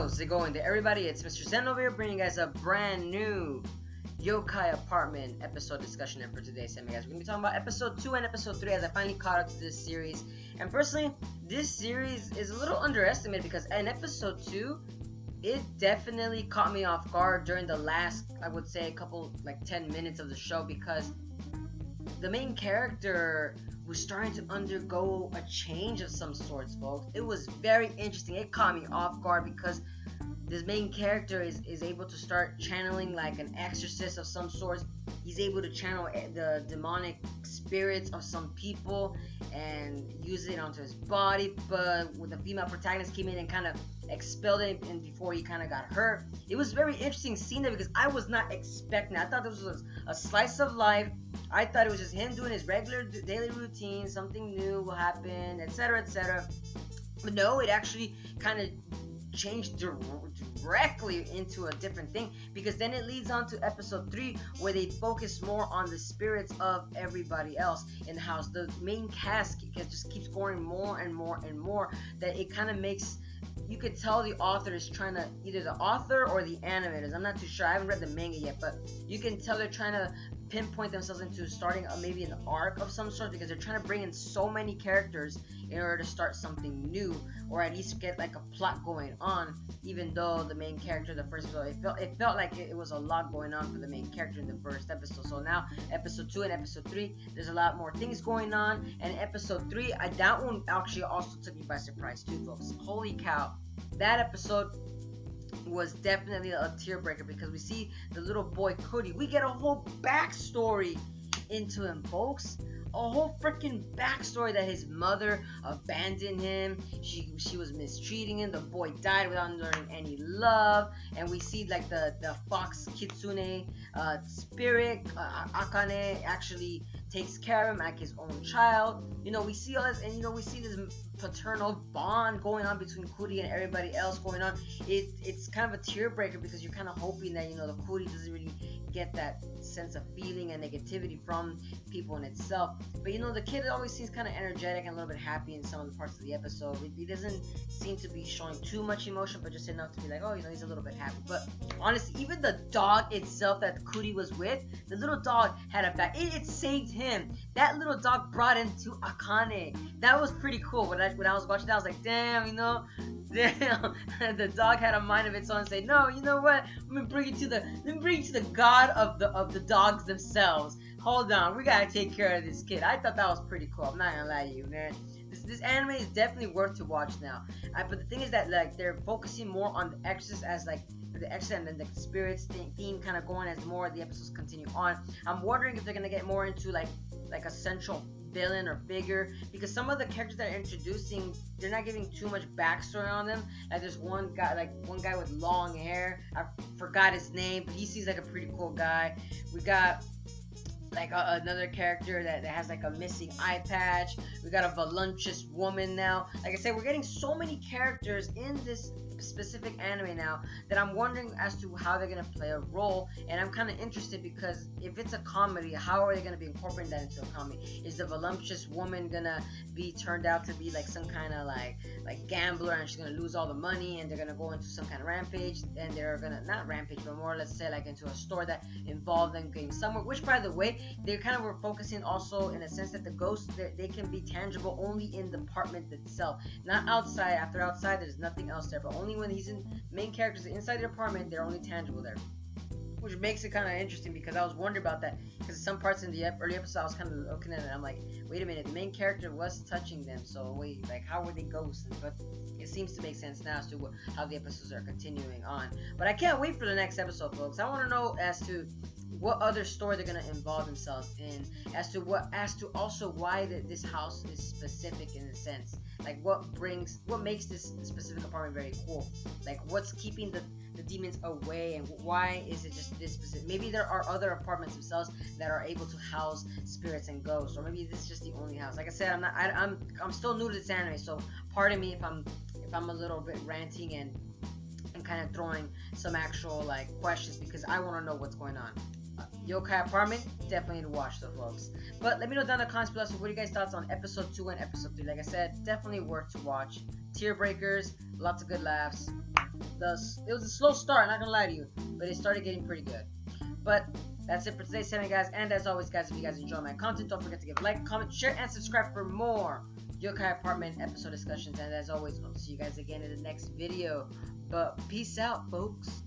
How's it going there, everybody? It's Mr. Zen over here bringing you guys a brand new Youkai apartment episode discussion. And for today's segment, guys, we're going to be talking about episode 2 and episode 3 as I finally caught up to this series. And personally, this series is a little underestimated because in episode 2, it definitely caught me off guard during the last, I would say, couple, 10 minutes of the show, because the main character was starting to undergo a change of some sorts, folks. It was very interesting. It caught me off guard because this main character is able to start channeling like an exorcist of some sorts. He's able to channel the demonic spirits of some people and use it onto his body, but with the female protagonist came in and kind of expelled it and before he kind of got hurt. It was very interesting seeing that because I was not expecting it. I thought this was a slice of life. I thought it was just him doing his regular daily routine, something new will happen, etc, etc. But no, it actually kind of changed directly into a different thing, because then it leads on to episode 3 where they focus more on the spirits of everybody else in the house. The main cast just keeps going more and more and more, that it kind of makes, you could tell the author is trying to, either the author or the animators, I'm not too sure, I haven't read the manga yet, but you can tell they're trying to pinpoint themselves into starting maybe an arc of some sort, because they're trying to bring in so many characters in order to start something new, or at least get like a plot going on. Even though the main character, the first episode, it felt like it was a lot going on for the main character in the first episode. So now episode 2 and episode 3, there's a lot more things going on. And episode 3, that one actually also took me by surprise too, folks. Holy cow, that episode was definitely a tear breaker, because we see the little boy Cudi. We get a whole backstory into him, folks. A whole freaking backstory that his mother abandoned him. She was mistreating him. The boy died without learning any love. And we see like the fox kitsune spirit, Akane, actually takes care of him like his own child. You know, we see all this, and you know, we see this paternal bond going on between Cudi and everybody else going on. It's kind of a tear breaker, because you're kind of hoping that, you know, the Cudi doesn't really get that sense of feeling and negativity from people in itself. But you know, the kid always seems kind of energetic and a little bit happy in some of the parts of the episode. He doesn't seem to be showing too much emotion, but just enough to be like, oh, you know, he's a little bit happy. But honestly, even the dog itself that Cudi was with, the little dog had a back. It saved him. That little dog brought him to Akane. That was pretty cool. When I was watching that, I was like, damn, you know, damn. The dog had a mind of its own and say, no, you know what? Let me bring you to the god of the dogs themselves. Hold on, we gotta take care of this kid. I thought that was pretty cool. I'm not gonna lie to you, man. This anime is definitely worth to watch now. But the thing is that like they're focusing more on the exorcist as like the exorcist, and then the spirits theme kind of going as more of the episodes continue on. I'm wondering if they're gonna get more into like a central villain or figure, because some of the characters that are introducing, they're not giving too much backstory on them. Like there's one guy with long hair, I forgot his name, but he seems like a pretty cool guy. We got like another character that has like a missing eye patch. We got a voluptuous woman now. Like I said, we're getting so many characters in this specific anime now that I'm wondering as to how they're gonna play a role. And I'm kind of interested, because if it's a comedy, how are they gonna be incorporating that into a comedy? Is the voluptuous woman gonna be turned out to be like some kind of like gambler, and she's gonna lose all the money, and they're gonna go into some kind of rampage, and they're gonna not rampage, but more, let's say, like into a store that involved them getting somewhere. Which, by the way, they kind of were focusing also in a sense that the ghosts, they can be tangible only in the apartment itself, not outside. After outside, there's nothing else there, but only when he's in, main characters inside the apartment, they're only tangible there, which makes it kind of interesting, because I was wondering about that, because some parts in the early episode I was kind of looking at it, I'm like, wait a minute, the main character was touching them, so wait, like how were they ghosts? But it seems to make sense now as to how the episodes are continuing on. But I can't wait for the next episode, folks. I want to know as to what other story they're gonna involve themselves in, as to also why this house is specific in a sense, like what makes this specific apartment very cool, like what's keeping the demons away, and why is it just this specific? Maybe there are other apartments themselves that are able to house spirits and ghosts, or maybe this is just the only house. Like I said, I'm still new to this anime, so pardon me if I'm a little bit ranting and kind of throwing some actual like questions, because I want to know what's going on. Youkai apartment, definitely need to watch though, folks. But let me know down in the comments below, so what are you guys' thoughts on episode 2 and episode 3? Like I said, definitely worth to watch. Tear breakers, lots of good laughs. it was a slow start, not gonna lie to you, but it started getting pretty good. But that's it for today's segment, guys. And as always, guys, if you guys enjoy my content, don't forget to give a like, comment, share, and subscribe for more Youkai Apartment episode discussions. And as always, I'll see you guys again in the next video. But peace out, folks.